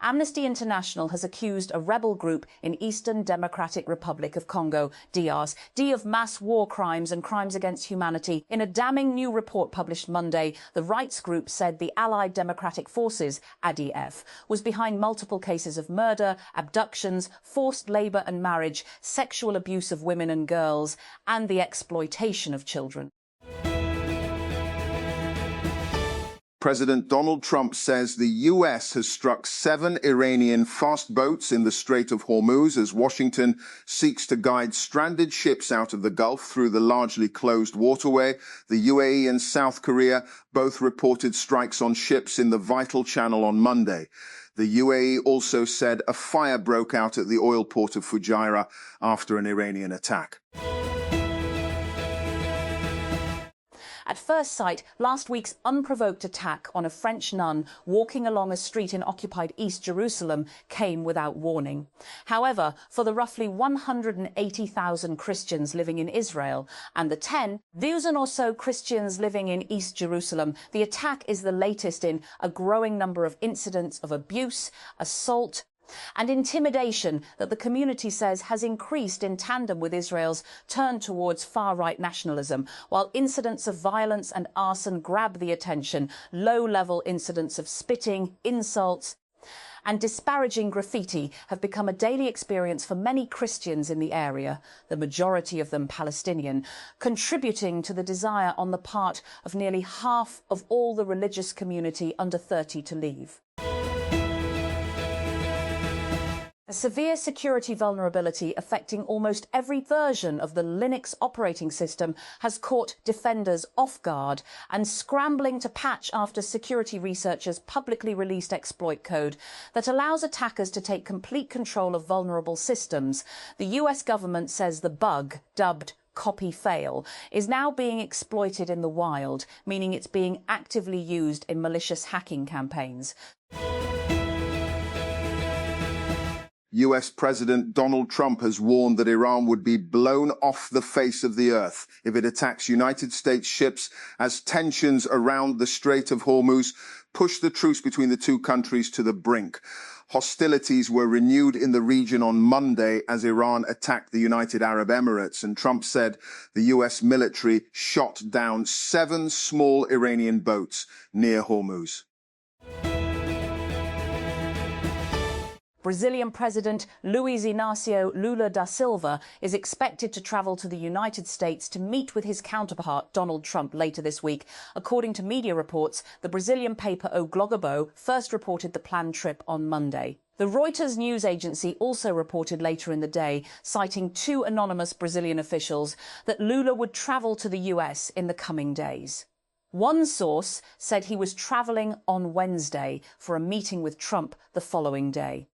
Amnesty International has accused a rebel group in Eastern Democratic Republic of Congo, DRC, of mass war crimes and crimes against humanity. In a damning new report published Monday, the rights group said the Allied Democratic Forces, ADF, was behind multiple cases of murder, abductions, forced labour and marriage, sexual abuse of women and girls, and the exploitation of children. President Donald Trump says the U.S. has struck 7 Iranian fast boats in the Strait of Hormuz as Washington seeks to guide stranded ships out of the Gulf through the largely closed waterway. The UAE and South Korea both reported strikes on ships in the vital channel on Monday. The UAE also said a fire broke out at the oil port of Fujairah after an Iranian attack. At first sight, last week's unprovoked attack on a French nun walking along a street in occupied East Jerusalem came without warning. However, for the roughly 180,000 Christians living in Israel and the 10,000 or so Christians living in East Jerusalem, the attack is the latest in a growing number of incidents of abuse, assault, and intimidation that the community says has increased in tandem with Israel's turn towards far-right nationalism. While incidents of violence and arson grab the attention, low-level incidents of spitting, insults, and disparaging graffiti have become a daily experience for many Christians in the area, the majority of them Palestinian, contributing to the desire on the part of nearly half of all the religious community under 30 to leave. A severe security vulnerability affecting almost every version of the Linux operating system has caught defenders off guard and scrambling to patch after security researchers publicly released exploit code that allows attackers to take complete control of vulnerable systems. The US government says the bug, dubbed copy fail, is now being exploited in the wild, meaning it's being actively used in malicious hacking campaigns. US President Donald Trump has warned that Iran would be blown off the face of the earth if it attacks United States ships as tensions around the Strait of Hormuz push the truce between the two countries to the brink. Hostilities were renewed in the region on Monday as Iran attacked the United Arab Emirates, and Trump said the US military shot down 7 small Iranian boats near Hormuz. Brazilian President Luiz Inácio Lula da Silva is expected to travel to the United States to meet with his counterpart Donald Trump later this week. According to media reports, the Brazilian paper O Globo first reported the planned trip on Monday. The Reuters news agency also reported later in the day, citing 2 anonymous Brazilian officials, that Lula would travel to the US in the coming days. One source said he was traveling on Wednesday for a meeting with Trump the following day.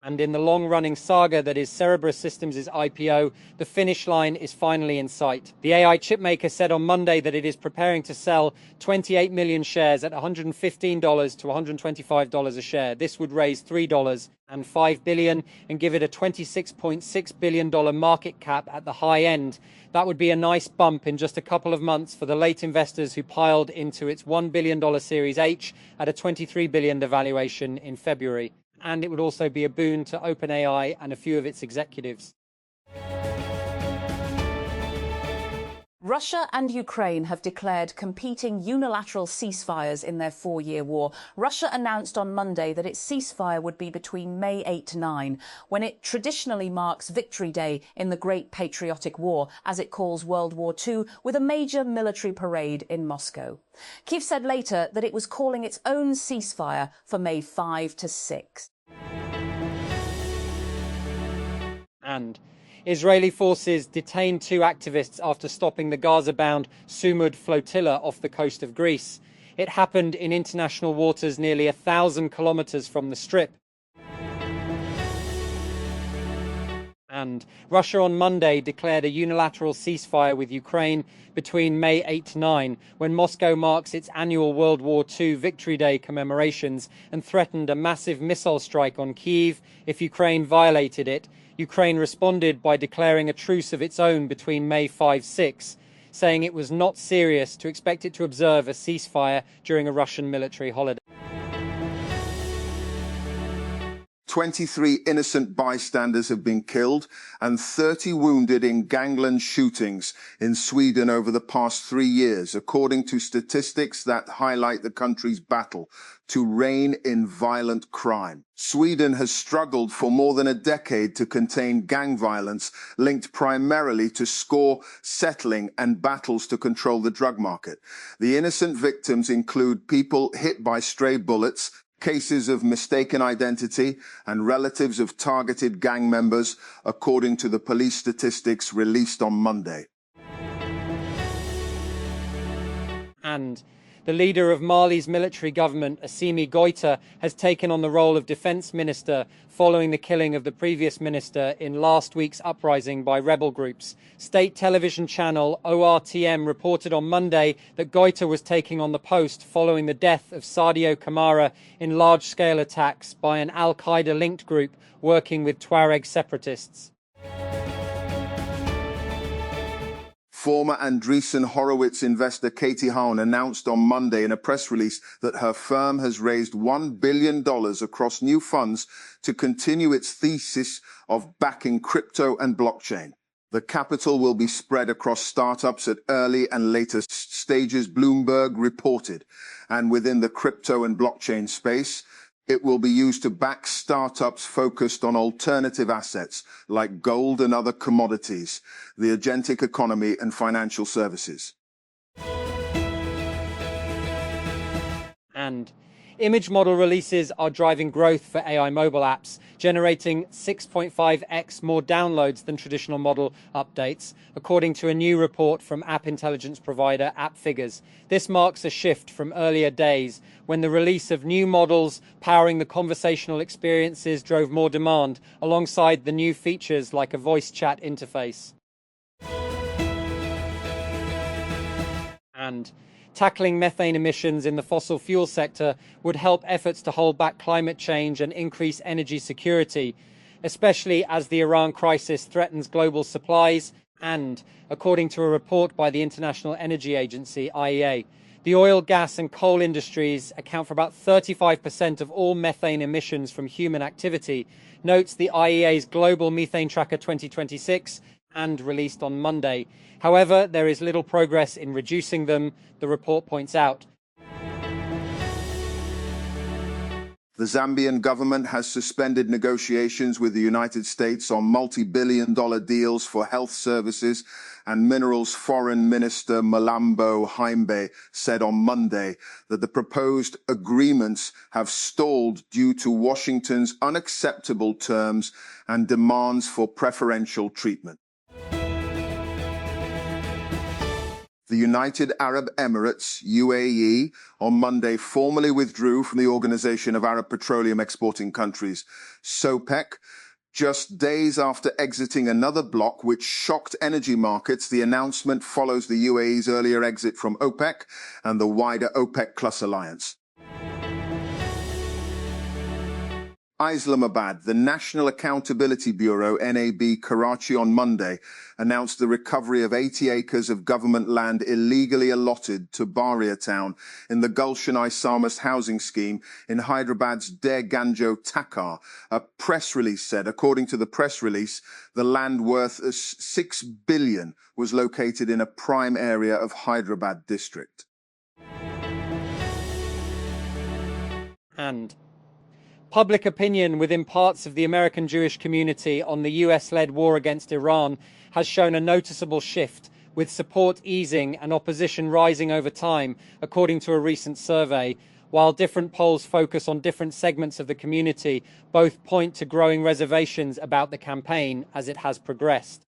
And in the long-running saga that is Cerebras Systems' IPO, the finish line is finally in sight. The AI chipmaker said on Monday that it is preparing to sell 28 million shares at $115 to $125 a share. This would raise $3.05 billion and give it a $26.6 billion market cap at the high end. That would be a nice bump in just a couple of months for the late investors who piled into its $1 billion Series H at a $23 billion valuation in February. And it would also be a boon to OpenAI and a few of its executives. Russia and Ukraine have declared competing unilateral ceasefires in their 4-year war. Russia announced on Monday that its ceasefire would be between May 8 to 9, when it traditionally marks Victory Day in the Great Patriotic War, as it calls World War II, with a major military parade in Moscow. Kyiv said later that it was calling its own ceasefire for May 5 to 6. And Israeli forces detained 2 activists after stopping the Gaza-bound Sumud flotilla off the coast of Greece. It happened in international waters nearly 1,000 kilometers from the Strip. And Russia on Monday declared a unilateral ceasefire with Ukraine between May 8 to 9, when Moscow marks its annual World War II Victory Day commemorations, and threatened a massive missile strike on Kyiv if Ukraine violated it. Ukraine responded by declaring a truce of its own between May 5-6, saying it was not serious to expect it to observe a ceasefire during a Russian military holiday. 23 innocent bystanders have been killed and 30 wounded in gangland shootings in Sweden over the past 3 years, according to statistics that highlight the country's battle to rein in violent crime. Sweden has struggled for more than a decade to contain gang violence linked primarily to score settling and battles to control the drug market. The innocent victims include people hit by stray bullets, cases of mistaken identity, and relatives of targeted gang members, according to the police statistics released on Monday. And the leader of Mali's military government, Assimi Goïta, has taken on the role of defense minister following the killing of the previous minister in last week's uprising by rebel groups. State television channel ORTM reported on Monday that Goïta was taking on the post following the death of Sadio Kamara in large-scale attacks by an al-Qaeda-linked group working with Tuareg separatists. Former Andreessen Horowitz investor Katie Haun announced on Monday in a press release that her firm has raised $1 billion across new funds to continue its thesis of backing crypto and blockchain. The capital will be spread across startups at early and later stages, Bloomberg reported, and within the crypto and blockchain space, it will be used to back startups focused on alternative assets like gold and other commodities, the agentic economy and financial services. And image model releases are driving growth for AI mobile apps, generating 6.5x more downloads than traditional model updates, according to a new report from app intelligence provider AppFigures. This marks a shift from earlier days when the release of new models powering the conversational experiences drove more demand, alongside the new features like a voice chat interface. And tackling methane emissions in the fossil fuel sector would help efforts to hold back climate change and increase energy security, especially as the Iran crisis threatens global supplies and, according to a report by the International Energy Agency, IEA, the oil, gas and coal industries account for about 35% of all methane emissions from human activity, notes the IEA's Global Methane Tracker 2026 and released on Monday. However, there is little progress in reducing them, the report points out. The Zambian government has suspended negotiations with the United States on multi-billion-dollar deals for health services, and Minerals Foreign Minister Malambo Haimbe said on Monday that the proposed agreements have stalled due to Washington's unacceptable terms and demands for preferential treatment. The United Arab Emirates, UAE, on Monday formally withdrew from the Organization of Arab Petroleum Exporting Countries, SOPEC, just days after exiting another bloc which shocked energy markets. The announcement follows the UAE's earlier exit from OPEC and the wider OPEC Plus alliance. Islamabad, the National Accountability Bureau, NAB, Karachi on Monday, announced the recovery of 80 acres of government land illegally allotted to Baria town in the Gulshan-i Salmas housing scheme in Hyderabad's Der Ganjo Takar. A press release said, according to the press release, the land worth $6 billion was located in a prime area of Hyderabad district. And public opinion within parts of the American Jewish community on the US-led war against Iran has shown a noticeable shift, with support easing and opposition rising over time, according to a recent survey. While different polls focus on different segments of the community, both point to growing reservations about the campaign as it has progressed.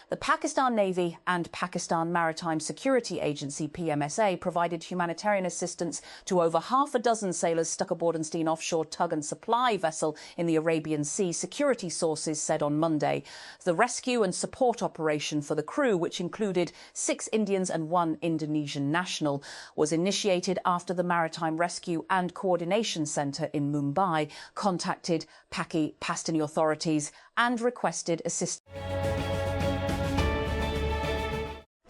The Pakistan Navy and Pakistan Maritime Security Agency PMSA provided humanitarian assistance to over half a dozen sailors stuck aboard an offshore tug and supply vessel in the Arabian Sea, security sources said on Monday. The rescue and support operation for the crew, which included 6 Indians and 1 Indonesian national, was initiated after the Maritime Rescue and Coordination Centre in Mumbai contacted Pakistani authorities and requested assistance.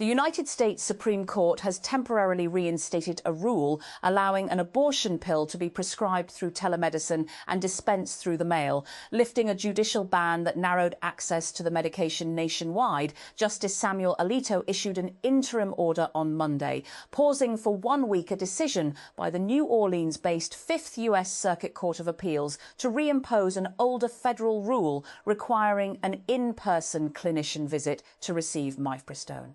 The United States Supreme Court has temporarily reinstated a rule allowing an abortion pill to be prescribed through telemedicine and dispensed through the mail, lifting a judicial ban that narrowed access to the medication nationwide. Justice Samuel Alito issued an interim order on Monday, pausing for 1 week a decision by the New Orleans-based 5th U.S. Circuit Court of Appeals to reimpose an older federal rule requiring an in-person clinician visit to receive mifepristone.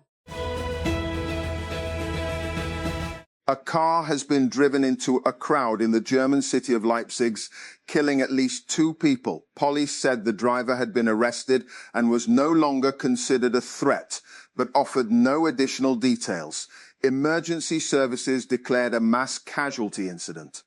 A car has been driven into a crowd in the German city of Leipzig, killing at least 2 people. Police said the driver had been arrested and was no longer considered a threat, but offered no additional details. Emergency services declared a mass casualty incident.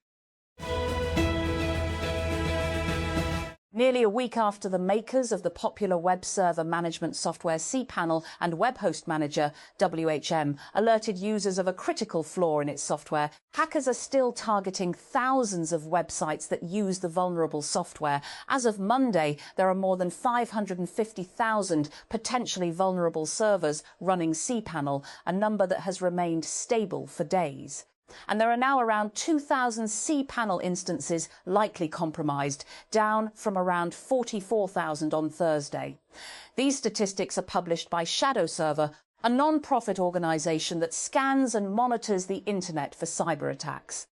Nearly a week after the makers of the popular web server management software cPanel and web host manager WHM alerted users of a critical flaw in its software, hackers are still targeting thousands of websites that use the vulnerable software. As of Monday, there are more than 550,000 potentially vulnerable servers running cPanel, a number that has remained stable for days. And there are now around 2,000 cPanel instances likely compromised, down from around 44,000 on Thursday. These statistics are published by Shadow Server, a non-profit organisation that scans and monitors the internet for cyber attacks.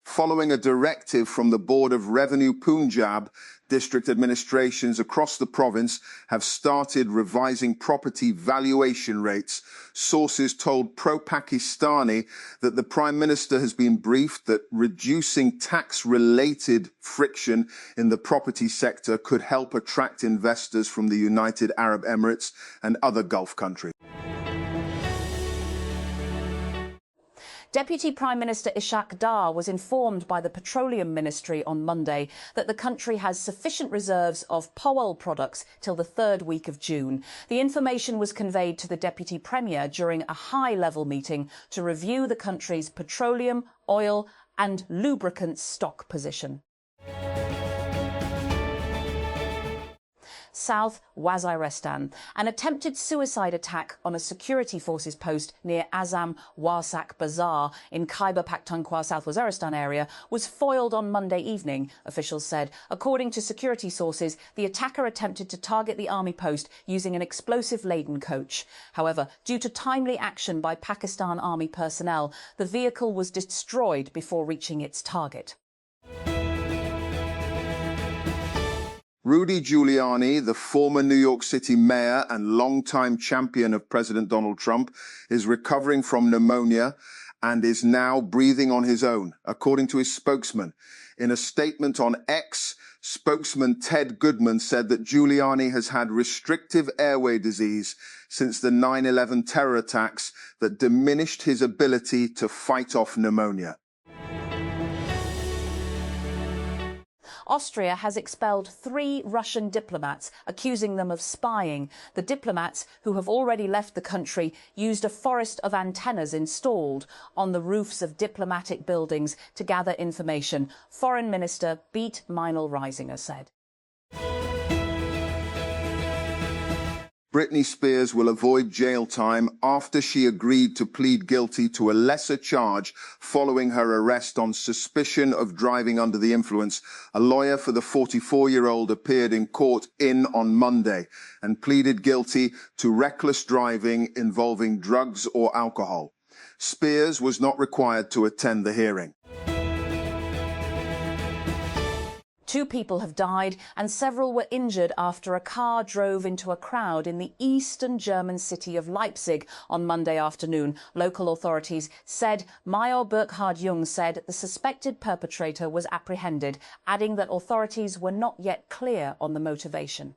Following a directive from the Board of Revenue Punjab, district administrations across the province have started revising property valuation rates. Sources told Pro-Pakistani that the Prime Minister has been briefed that reducing tax-related friction in the property sector could help attract investors from the United Arab Emirates and other Gulf countries. Deputy Prime Minister Ishaq Dar was informed by the Petroleum Ministry on Monday that the country has sufficient reserves of Pehel products till the 3rd week of June. The information was conveyed to the Deputy Premier during a high-level meeting to review the country's petroleum, oil and lubricants stock position. South Waziristan. An attempted suicide attack on a security forces post near Azam Warsak Bazaar in Khyber Pakhtunkhwa, South Waziristan area was foiled on Monday evening, officials said. According to security sources, the attacker attempted to target the army post using an explosive-laden coach. However, due to timely action by Pakistan Army personnel, the vehicle was destroyed before reaching its target. Rudy Giuliani, the former New York City mayor and longtime champion of President Donald Trump, is recovering from pneumonia and is now breathing on his own, according to his spokesman. In a statement on X, spokesman Ted Goodman said that Giuliani has had restrictive airway disease since the 9/11 terror attacks that diminished his ability to fight off pneumonia. Austria has expelled 3 Russian diplomats, accusing them of spying. The diplomats, who have already left the country, used a forest of antennas installed on the roofs of diplomatic buildings to gather information, Foreign Minister Beat Meinl-Reisinger said. Britney Spears will avoid jail time after she agreed to plead guilty to a lesser charge following her arrest on suspicion of driving under the influence. A lawyer for the 44-year-old appeared in court on Monday and pleaded guilty to reckless driving involving drugs or alcohol. Spears was not required to attend the hearing. 2 people have died and several were injured after a car drove into a crowd in the eastern German city of Leipzig on Monday afternoon. Local authorities said Mayor Burkhard Jung said the suspected perpetrator was apprehended, adding that authorities were not yet clear on the motivation.